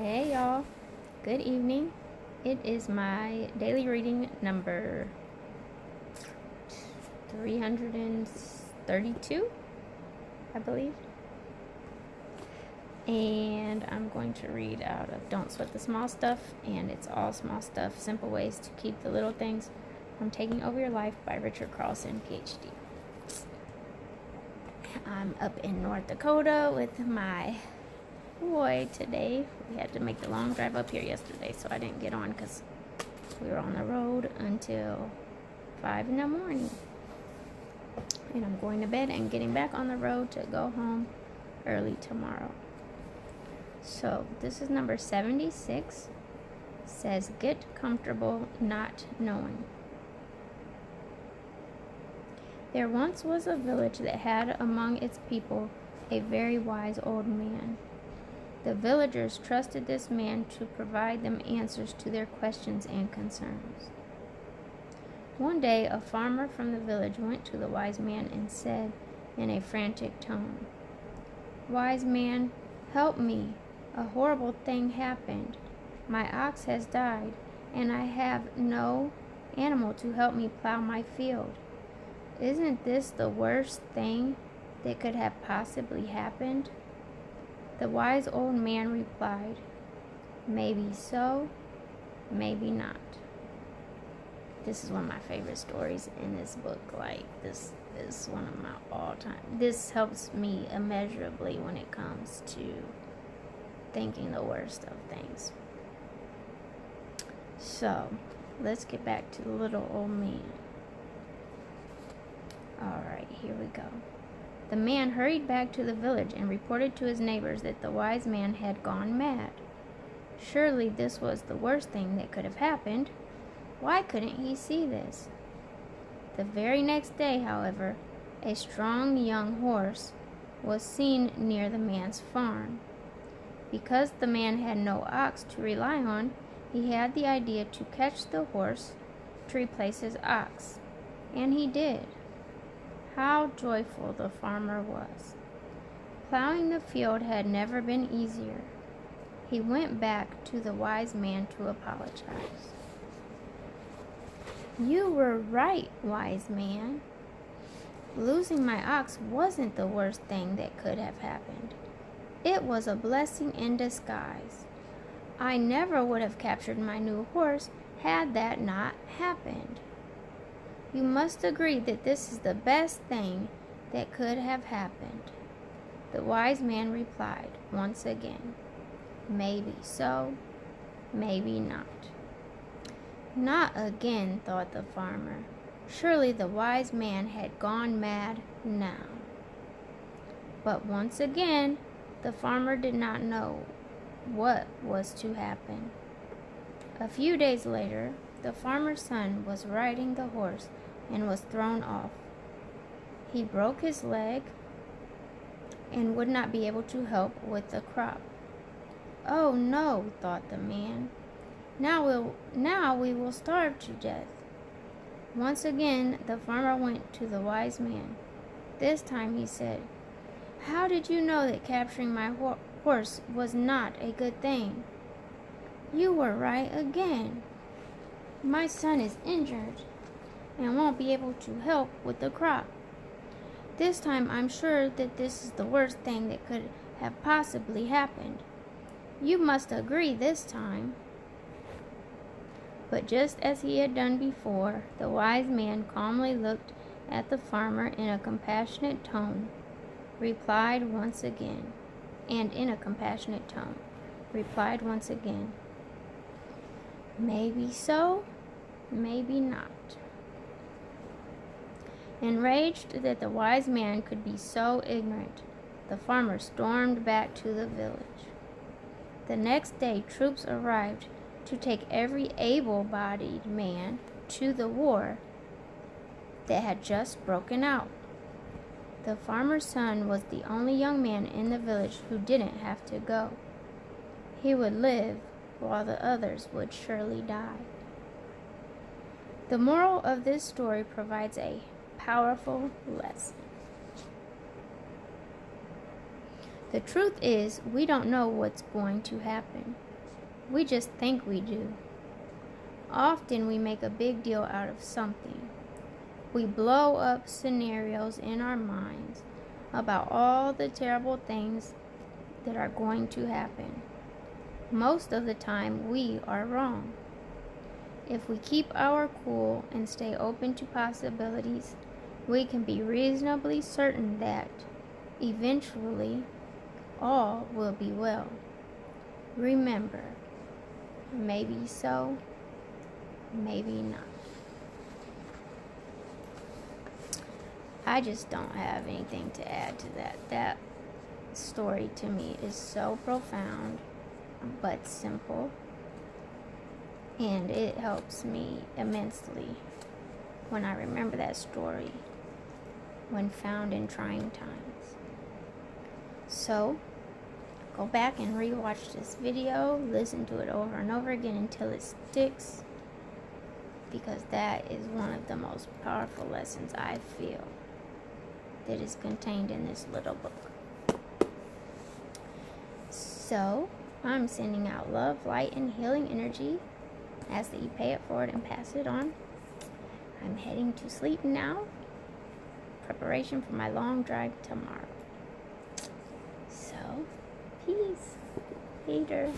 Hey y'all, good evening. It is my daily reading number 332, I believe. And I'm going to read out of Don't Sweat the Small Stuff, and it's all small stuff, simple ways to keep the little things from taking over your life by Richard Carlson, PhD. I'm up in North Dakota with my boy today. We had to make the long drive up here yesterday, so I didn't get on because we were on the road until 5 in the morning. And I'm going to bed and getting back on the road to go home early tomorrow. So this is number 76. Says, get comfortable not knowing. There once was a village that had among its people a very wise old man. The villagers trusted this man to provide them answers to their questions and concerns. One day, a farmer from the village went to the wise man and said in a frantic tone, "Wise man, help me. A horrible thing happened. My ox has died, and I have no animal to help me plow my field. Isn't this the worst thing that could have possibly happened?" The wise old man replied, "Maybe so, maybe not." This is one of my favorite stories in this book. This is one of my all-time. This helps me immeasurably when it comes to thinking the worst of things. So, let's get back to the little old man. Alright, here we go. The man hurried back to the village and reported to his neighbors that the wise man had gone mad. Surely this was the worst thing that could have happened. Why couldn't he see this? The very next day, however, a strong young horse was seen near the man's farm. Because the man had no ox to rely on, he had the idea to catch the horse to replace his ox. And he did. How joyful the farmer was. Plowing the field had never been easier. He went back to the wise man to apologize. "You were right, wise man. Losing my ox wasn't the worst thing that could have happened. It was a blessing in disguise. I never would have captured my new horse had that not happened. You must agree that this is the best thing that could have happened." The wise man replied once again, "Maybe so, maybe not." Not again, thought the farmer. Surely the wise man had gone mad now. But once again, the farmer did not know what was to happen. A few days later, the farmer's son was riding the horse and was thrown off. He broke his leg and would not be able to help with the crop. "Oh no," thought the man. Now we will starve to death." Once again, the farmer went to the wise man. This time he said, "How did you know that capturing my horse was not a good thing?" "You were right again. My son is injured and won't be able to help with the crop. This time I'm sure that this is the worst thing that could have possibly happened. You must agree this time." But just as he had done before, the wise man calmly looked at the farmer in a compassionate tone, replied once again, "Maybe so, maybe not." Enraged that the wise man could be so ignorant, the farmer stormed back to the village. The next day, troops arrived to take every able-bodied man to the war that had just broken out. The farmer's son was the only young man in the village who didn't have to go. He would live while the others would surely die. The moral of this story provides a powerful lesson. The truth is, we don't know what's going to happen. We just think we do. Often we make a big deal out of something. We blow up scenarios in our minds about all the terrible things that are going to happen. Most of the time, we are wrong. If we keep our cool and stay open to possibilities, we can be reasonably certain that, eventually, all will be well. Remember, maybe so, maybe not. I just don't have anything to add to that. That story to me is so profound but simple, and it helps me immensely when I remember that story when found in trying times. So, go back and rewatch this video, listen to it over and over again until it sticks, because that is one of the most powerful lessons I feel that is contained in this little book. So, I'm sending out love, light, and healing energy. Ask that you pay it forward and pass it on. I'm heading to sleep now. Preparation for my long drive tomorrow. So, peace. Later.